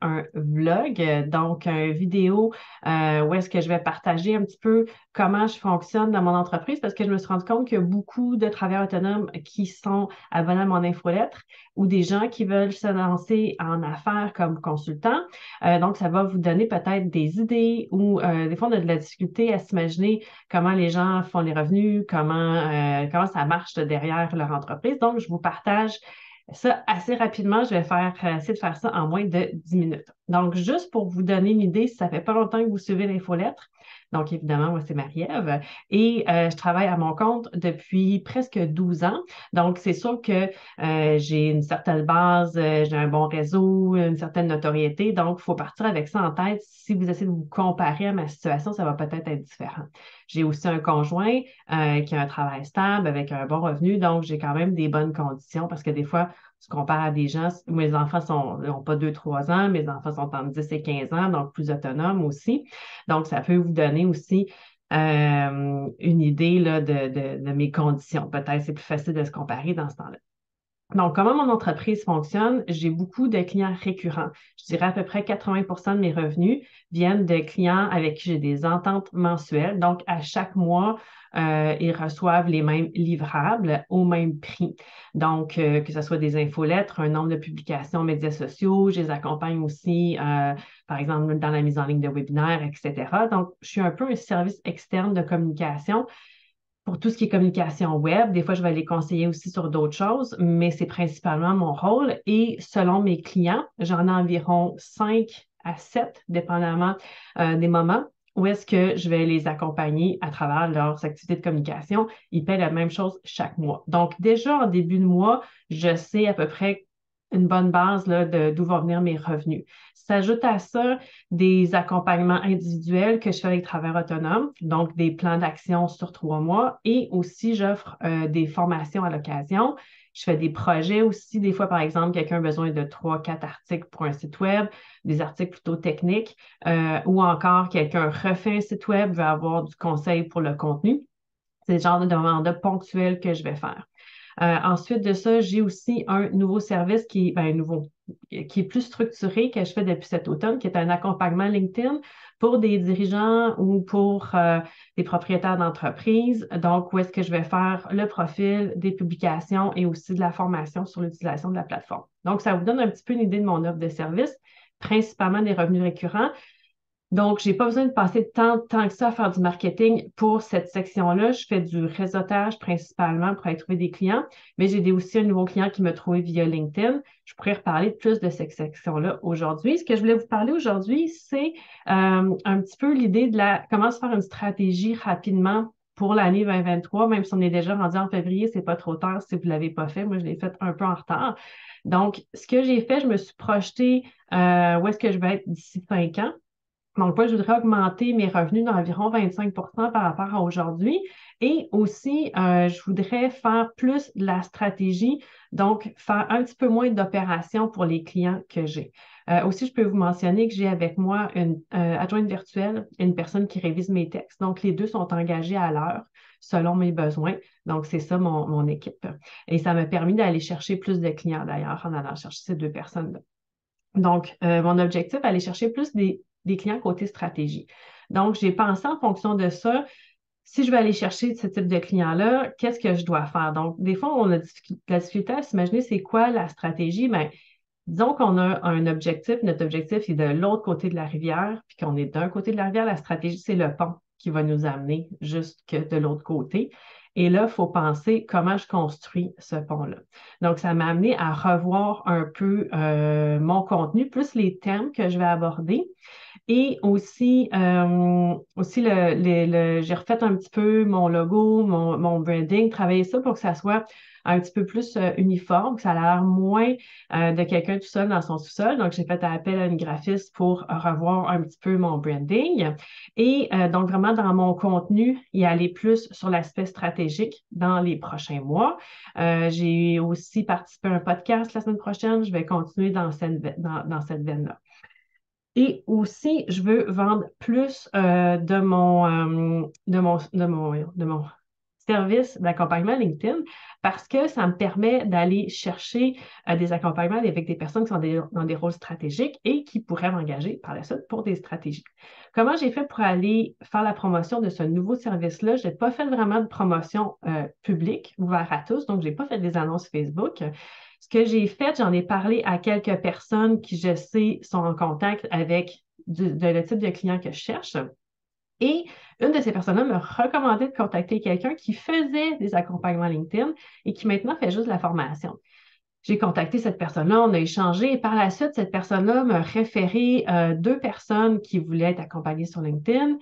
un vlog, donc une vidéo où est-ce que je vais partager un petit peu comment je fonctionne dans mon entreprise parce que je me suis rendu compte qu'il y a beaucoup de travailleurs autonomes qui sont abonnés à mon infolettre ou des gens qui veulent se lancer en affaires comme consultant. Donc, ça va vous donner peut-être des idées ou des fois, on a de la difficulté à s'imaginer comment les gens font les revenus, comment ça marche derrière leur entreprise. Donc, je vous partage ça, assez rapidement, je vais essayer de faire ça en moins de 10 minutes. Donc, juste pour vous donner une idée, si ça fait pas longtemps que vous suivez l'infolettre, donc évidemment, moi, c'est Marie-Ève, et je travaille à mon compte depuis presque 12 ans. Donc, c'est sûr que j'ai une certaine base, j'ai un bon réseau, une certaine notoriété. Donc, il faut partir avec ça en tête. Si vous essayez de vous comparer à ma situation, ça va peut-être être différent. J'ai aussi un conjoint qui a un travail stable avec un bon revenu, donc j'ai quand même des bonnes conditions parce que des fois, tu compares à des gens, mes enfants n'ont pas 2, 3 ans, mes enfants sont entre 10 et 15 ans, donc plus autonomes aussi. Donc, ça peut vous donner aussi une idée là, de mes conditions. Peut-être c'est plus facile de se comparer dans ce temps-là. Donc, comment mon entreprise fonctionne? J'ai beaucoup de clients récurrents. Je dirais à peu près 80 de mes revenus viennent de clients avec qui j'ai des ententes mensuelles. Donc, à chaque mois, ils reçoivent les mêmes livrables au même prix. Donc, que ce soit des infolettres, un nombre de publications aux médias sociaux, je les accompagne aussi, par exemple, dans la mise en ligne de webinaires, etc. Donc, je suis un peu un service externe de communication pour tout ce qui est communication web. Des fois, je vais les conseiller aussi sur d'autres choses, mais c'est principalement mon rôle. Et selon mes clients, j'en ai environ 5 à 7, dépendamment des moments, où est-ce que je vais les accompagner à travers leurs activités de communication. Ils paient la même chose chaque mois. Donc, déjà en début de mois, je sais à peu près une bonne base là, d'où vont venir mes revenus. S'ajoute à ça des accompagnements individuels que je fais avec travailleurs autonomes, donc des plans d'action sur 3 mois et aussi j'offre des formations à l'occasion. Je fais des projets aussi. Des fois, par exemple, quelqu'un a besoin de 3, 4 articles pour un site web, des articles plutôt techniques, ou encore quelqu'un refait un site web, veut avoir du conseil pour le contenu. C'est le genre de demande ponctuelle que je vais faire. Ensuite de ça, j'ai aussi un nouveau service qui est plus structuré que je fais depuis cet automne, qui est un accompagnement LinkedIn pour des dirigeants ou pour des propriétaires d'entreprise. Donc, où est-ce que je vais faire le profil, des publications et aussi de la formation sur l'utilisation de la plateforme. Donc, ça vous donne un petit peu une idée de mon offre de service, principalement des revenus récurrents. Donc, je n'ai pas besoin de passer tant que ça à faire du marketing pour cette section-là. Je fais du réseautage principalement pour aller trouver des clients, mais j'ai aussi un nouveau client qui m'a trouvé via LinkedIn. Je pourrais reparler plus de cette section-là aujourd'hui. Ce que je voulais vous parler aujourd'hui, c'est un petit peu l'idée de comment se faire une stratégie rapidement pour l'année 2023, même si on est déjà rendu en février, c'est pas trop tard si vous ne l'avez pas fait. Moi, je l'ai fait un peu en retard. Donc, ce que j'ai fait, je me suis projetée où est-ce que je vais être d'ici 5 ans. Donc, moi, je voudrais augmenter mes revenus d'environ 25 par rapport à aujourd'hui. Et aussi, je voudrais faire plus de la stratégie, donc faire un petit peu moins d'opérations pour les clients que j'ai. Aussi, je peux vous mentionner que j'ai avec moi une adjointe virtuelle, une personne qui révise mes textes. Donc, les deux sont engagés à l'heure selon mes besoins. Donc, c'est ça mon équipe. Et ça m'a permis d'aller chercher plus de clients d'ailleurs en allant chercher ces deux personnes-là. Donc, mon objectif, aller chercher plus des clients côté stratégie. Donc, j'ai pensé en fonction de ça, si je veux aller chercher ce type de client-là, qu'est-ce que je dois faire? Donc, des fois, on a la difficulté à s'imaginer c'est quoi la stratégie. Bien, disons qu'on a un objectif, notre objectif est de l'autre côté de la rivière, puis qu'on est d'un côté de la rivière, la stratégie, c'est le pont qui va nous amener jusque de l'autre côté. Et là, il faut penser comment je construis ce pont-là. Donc, ça m'a amené à revoir un peu mon contenu, plus les thèmes que je vais aborder. Et aussi, j'ai refait un petit peu mon logo, mon branding, travailler ça pour que ça soit un petit peu plus uniforme, que ça a l'air moins de quelqu'un tout seul dans son sous-sol. Donc, j'ai fait appel à une graphiste pour revoir un petit peu mon branding. Et donc, vraiment, dans mon contenu, y aller plus sur l'aspect stratégique dans les prochains mois. J'ai aussi participé à un podcast la semaine prochaine. Je vais continuer dans cette veine-là. Et aussi, je veux vendre plus de mon service d'accompagnement LinkedIn parce que ça me permet d'aller chercher des accompagnements avec des personnes qui sont dans des rôles stratégiques et qui pourraient m'engager par la suite pour des stratégies. Comment j'ai fait pour aller faire la promotion de ce nouveau service-là? Je n'ai pas fait vraiment de promotion publique, ouverte à tous, donc je n'ai pas fait des annonces Facebook. Ce que j'ai fait, j'en ai parlé à quelques personnes qui, je sais, sont en contact avec le type de client que je cherche. Et une de ces personnes-là me recommandait de contacter quelqu'un qui faisait des accompagnements LinkedIn et qui maintenant fait juste de la formation. J'ai contacté cette personne-là, on a échangé et par la suite, cette personne-là m'a référé deux personnes qui voulaient être accompagnées sur LinkedIn.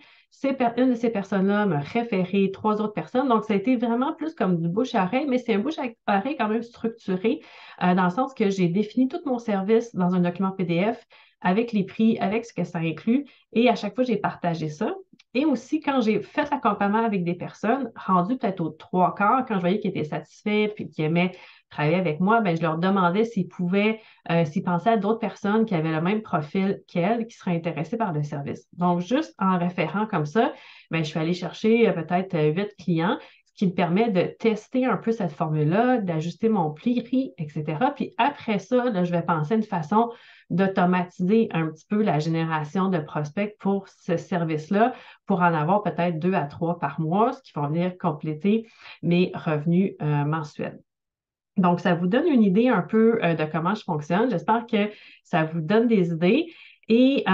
Une de ces personnes-là m'a référé trois autres personnes. Donc, ça a été vraiment plus comme du bouche à oreille, mais c'est un bouche à oreille quand même structuré, dans le sens que j'ai défini tout mon service dans un document PDF avec les prix, avec ce que ça inclut. Et à chaque fois, j'ai partagé ça. Et aussi, quand j'ai fait l'accompagnement avec des personnes, rendu peut-être aux trois quarts, quand je voyais qu'ils étaient satisfaits puis qu'ils aimaient travailler avec moi, ben, je leur demandais s'ils pensaient à d'autres personnes qui avaient le même profil qu'elles, qui seraient intéressées par le service. Donc, juste en référant comme ça, ben, je suis allée chercher peut-être 8 clients, ce qui me permet de tester un peu cette formule-là, d'ajuster mon prix, etc. Puis après ça, là, je vais penser à une façon d'automatiser un petit peu la génération de prospects pour ce service-là, pour en avoir peut-être 2 à 3 par mois, ce qui va venir compléter mes revenus mensuels. Donc, ça vous donne une idée un peu de comment je fonctionne. J'espère que ça vous donne des idées. Et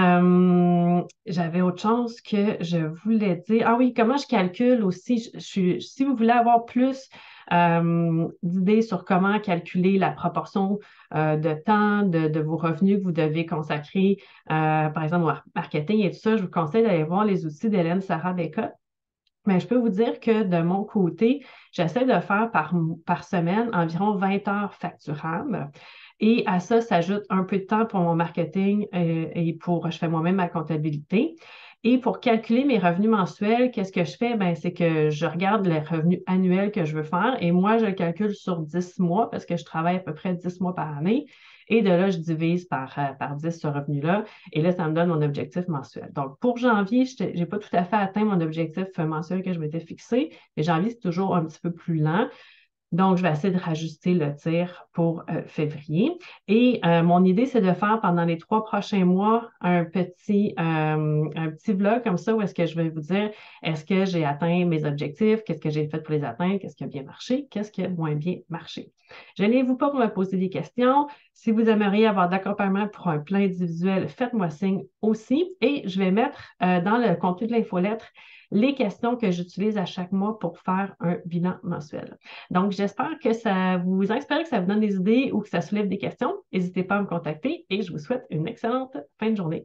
j'avais autre chose que je voulais dire. Ah oui, comment je calcule aussi. Si vous voulez avoir plus d'idées sur comment calculer la proportion de temps de vos revenus que vous devez consacrer, par exemple, au marketing et tout ça, je vous conseille d'aller voir les outils d'Hélène Sarah Bécotte. Mais je peux vous dire que de mon côté, j'essaie de faire par semaine environ 20 heures facturables. Et à ça s'ajoute un peu de temps pour mon marketing et je fais moi-même ma comptabilité. Et pour calculer mes revenus mensuels, qu'est-ce que je fais? Ben, c'est que je regarde les revenus annuels que je veux faire et moi, je le calcule sur 10 mois parce que je travaille à peu près 10 mois par année. Et de là, je divise par 10 ce revenu-là. Et là, ça me donne mon objectif mensuel. Donc, pour janvier, je n'ai pas tout à fait atteint mon objectif mensuel que je m'étais fixé, mais janvier, c'est toujours un petit peu plus lent. Donc, je vais essayer de rajuster le tir pour février. Et mon idée, c'est de faire pendant les 3 prochains mois un petit vlog comme ça où est-ce que je vais vous dire est-ce que j'ai atteint mes objectifs, qu'est-ce que j'ai fait pour les atteindre, qu'est-ce qui a bien marché, qu'est-ce qui a moins bien marché. Gênez-vous pas pour me poser des questions. Si vous aimeriez avoir d'accompagnement pour un plan individuel, faites-moi signe aussi. Et je vais mettre dans le contenu de l'infolettre les questions que j'utilise à chaque mois pour faire un bilan mensuel. Donc, j'espère que ça vous inspire, que ça vous donne des idées ou que ça soulève des questions. N'hésitez pas à me contacter et je vous souhaite une excellente fin de journée.